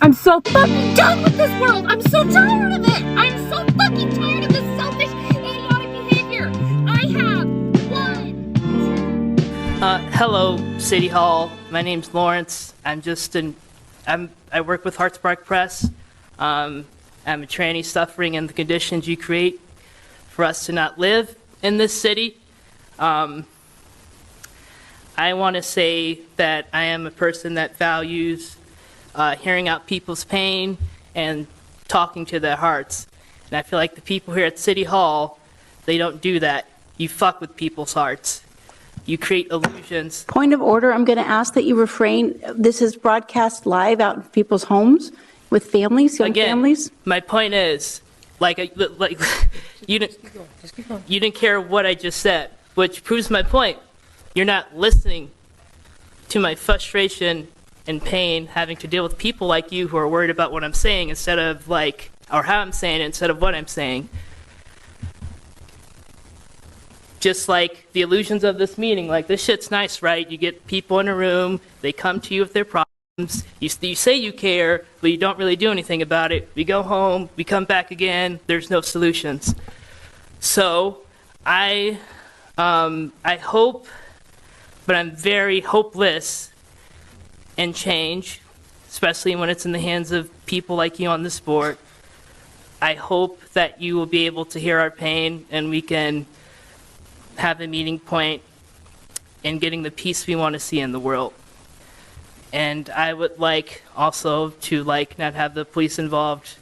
I'm so fucking done with this world. I'm so tired of it. I'm so fucking tired of this selfish, idiotic behavior. I have one. Hello, City Hall. My name's Lawrence. I work with Heartspark Press. I'm a tranny suffering in the conditions you create for us to not live in this city. I want to say that I am a person that values hearing out people's pain and talking to their hearts. And I feel like the people here at City Hall, they don't do that. You fuck with people's hearts. You create illusions. Point of order, I'm going to ask that you refrain. This is broadcast live out in people's homes with families, young families. My point is, you didn't care what I just said, which proves my point. You're not listening to my frustration and pain having to deal with people like you who are worried about what I'm saying instead of or how I'm saying it instead of what I'm saying. Just like the illusions of this meeting, like this shit's nice, right? You get people in a room, they come to you with their problems, you say you care, but you don't really do anything about it. We go home, we come back again, there's no solutions. So I hope, but I'm very hopeless in change, especially when it's in the hands of people like you on this board. I hope that you will be able to hear our pain and we can have a meeting point in getting the peace we want to see in the world. And I would like also to not have the police involved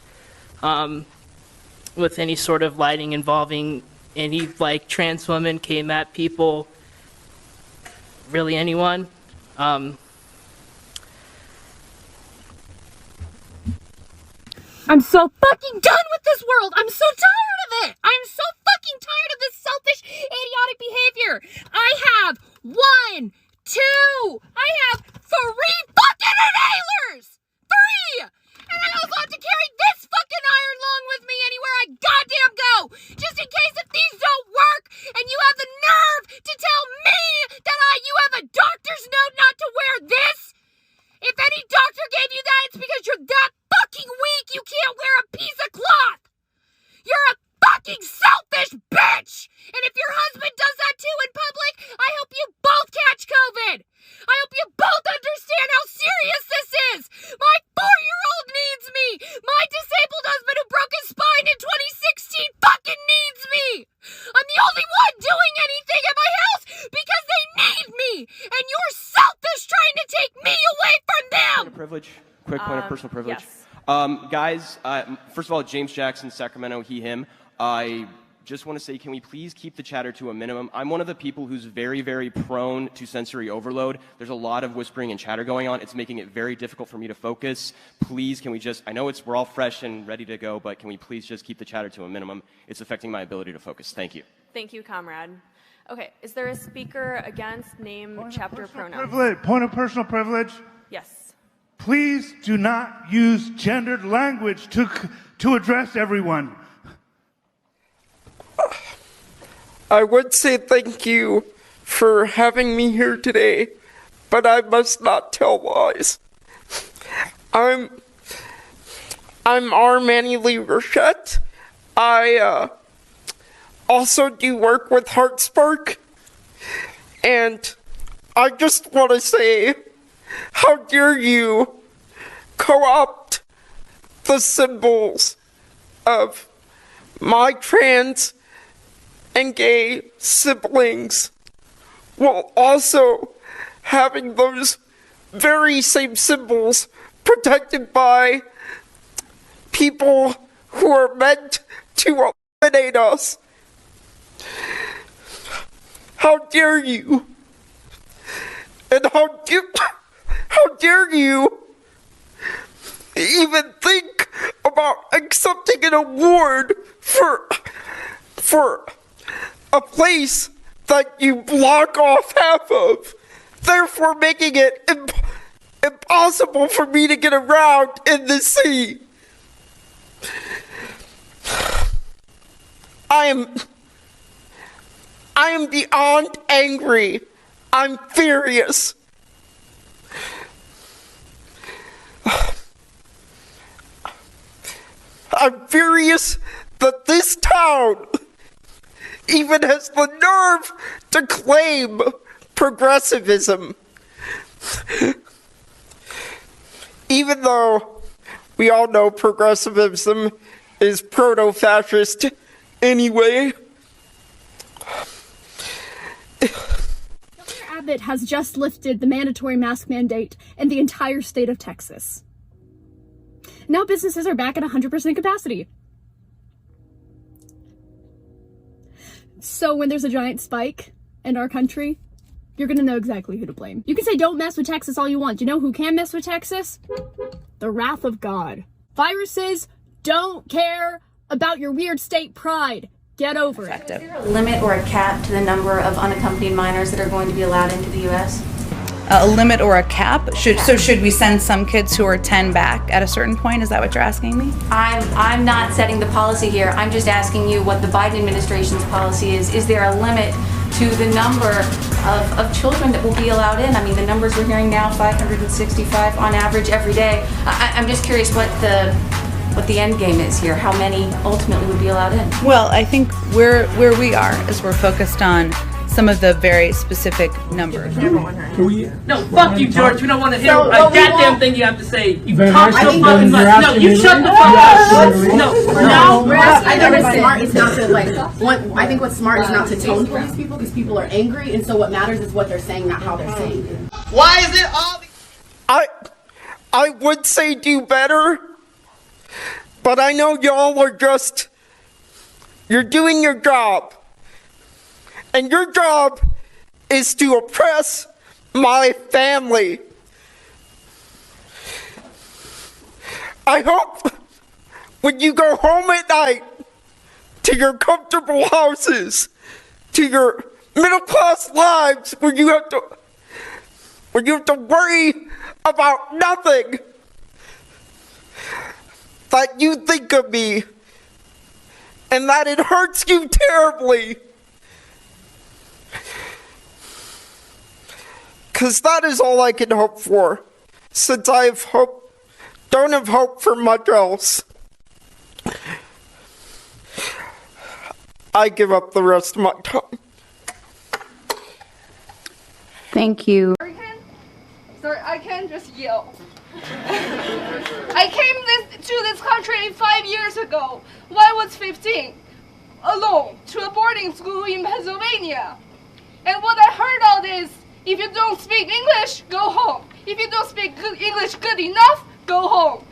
with any sort of lighting involving any trans women, KMAT people, really anyone. I'm so fucking done with this world. I'm so tired of it. I'm so fucking tired of this selfish, idiotic behavior. I have 1, 2, I have 3 fucking inhalers. 3! And I also have to carry this fucking iron lung with me anywhere I goddamn go. Just in case if these don't work and you have the nerve to tell me that you have a doctor's note not to wear this. If any doctor gave you that, it's because you're that fucking weak you can't wear a piece of cloth. You're a fucking selfish bitch. And if your husband does that too in public, I hope you both catch COVID. I hope you both understand how serious this is. My 4-year-old needs me. My disabled husband who broke his spine in 2016 fucking needs me. I'm the only one doing anything at my house because they need me. And you're selfish trying to take me away from them. Point of privilege. Quick point of personal privilege. Yes. Guys, first of all, James Jackson, Sacramento, he, him. I just want to say, can we please keep the chatter to a minimum? I'm one of the people who's very, very prone to sensory overload. There's a lot of whispering and chatter going on. It's making it very difficult for me to focus. Please, can we just, I know we're all fresh and ready to go, but can we please just keep the chatter to a minimum? It's affecting my ability to focus. Thank you. Thank you, comrade. Okay, is there a speaker against name, chapter, pronoun? Point of personal privilege. Yes. Please do not use gendered language to address everyone. I would say thank you for having me here today, but I must not tell lies. I'm R. Manny Lee Rochette. I also do work with Heartspark, and I just want to say, how dare you co-opt the symbols of my trans and gay siblings while also having those very same symbols protected by people who are meant to eliminate us. How dare you? And how dare you even think about accepting an award for a place that you block off half of, therefore making it impossible for me to get around in this city. I am beyond angry. I'm furious. I'm furious that this town even has the nerve to claim progressivism. Even though we all know progressivism is proto-fascist anyway. Governor Abbott has just lifted the mandatory mask mandate in the entire state of Texas. Now businesses are back at 100% capacity. So when there's a giant spike in our country, you're gonna know exactly who to blame. You can say don't mess with Texas all you want. You know who can mess with Texas? The wrath of God. Viruses don't care about your weird state pride. Get over it. Is there a limit or a cap to the number of unaccompanied minors that are going to be allowed into the U.S.? A limit or a cap? Should we send some kids who are 10 back at a certain point? Is that what you're asking me? I'm not setting the policy here. I'm just asking you what the Biden administration's policy is. Is there a limit to the number of children that will be allowed in? I mean, the numbers we're hearing now, 565 on average every day. I'm just curious what the end game is here. How many ultimately would be allowed in? Well, I think where we are is we're focused on some of the very specific numbers. No, fuck you, George. We don't want to hear a goddamn thing you have to say. You talk so think fucking much. No, you shut the fuck up. No. I think what's smart is not to I think what's smart is not to tone police people because people are angry, and so what matters is what they're saying, not how they're saying it. Why is it all? I would say do better, but I know y'all are just, you're doing your job. And your job is to oppress my family. I hope when you go home at night to your comfortable houses, to your middle-class lives where you have to worry about nothing, that you think of me and that it hurts you terribly. Because that is all I can hope for, since I don't have hope for much else. I give up the rest of my time. Thank you. Sorry, I can't just yell. I came to this country 5 years ago when I was 15, alone, to a boarding school in Pennsylvania. And what I heard all this, if you don't speak English, go home. If you don't speak English good enough, go home.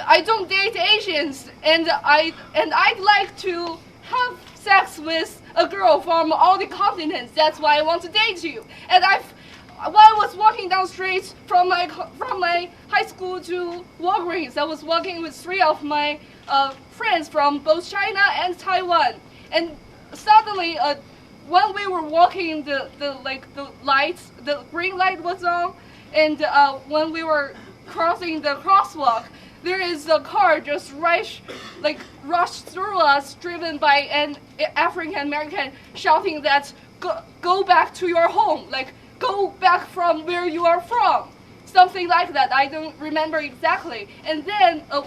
I don't date Asians, and I'd like to have sex with a girl from all the continents. That's why I want to date you. And while I was walking down the street from my high school to Walgreens, I was walking with 3 of my friends from both China and Taiwan. And suddenly, when we were walking, the green light was on, and when we were crossing the crosswalk, there is a car just rushed through us, driven by an African American, shouting that go back to your home, go back from where you are from, something like that. I don't remember exactly. And then a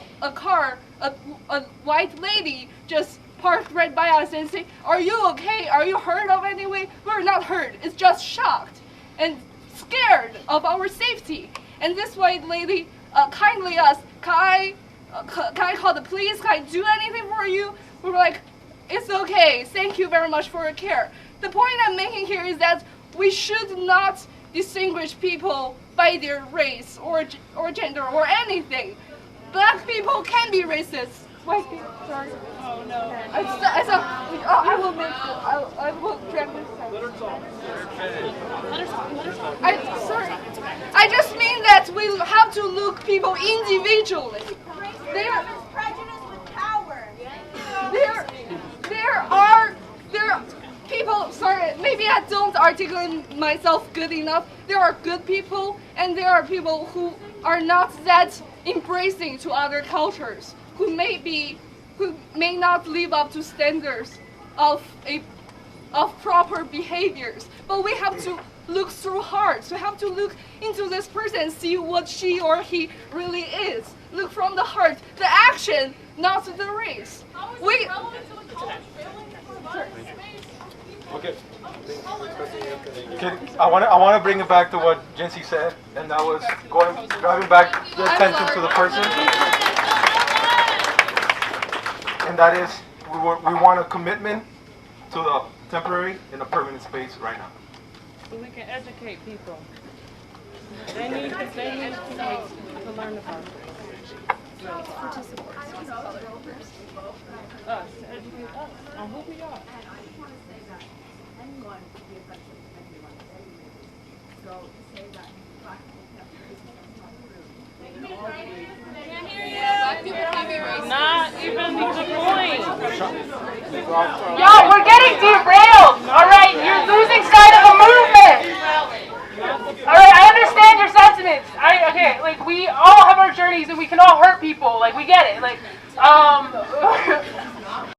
white lady just parked right by us and say, "Are you okay? Are you hurt of anything?" We're not hurt. It's just shocked and scared of our safety. And this white lady kindly asked, "Can I call the police? Can I do anything for you?" We were like, "It's okay. Thank you very much for your care." The point I'm making here is that we should not distinguish people by their race or gender or anything. Black people can be racist. White people, sorry. Oh no. I will make it. I will drag this out. Let her talk. Sorry. I just mean that we have to look people individually. There are people, sorry, maybe I don't articulate myself good enough. There are good people, and there are people who are not that embracing to other cultures, who may not live up to standards of proper behaviors. But we have to look through hearts. We have to look into this person and see what she or he really is. Look from the heart. The action not to the race. We. Okay. I want to bring it back to what Jincy said, and that was driving back the attention to the person, and that is we want a commitment to the temporary and a permanent space right now. So we can educate people. They need to learn about it. Us, to educate us on who we are. Not even the point. Yo, we're getting derailed. All right, you're losing sight of the movement. All right, I understand your sentiments. Okay, like we all have our journeys and we can all hurt people. Like we get it. Like,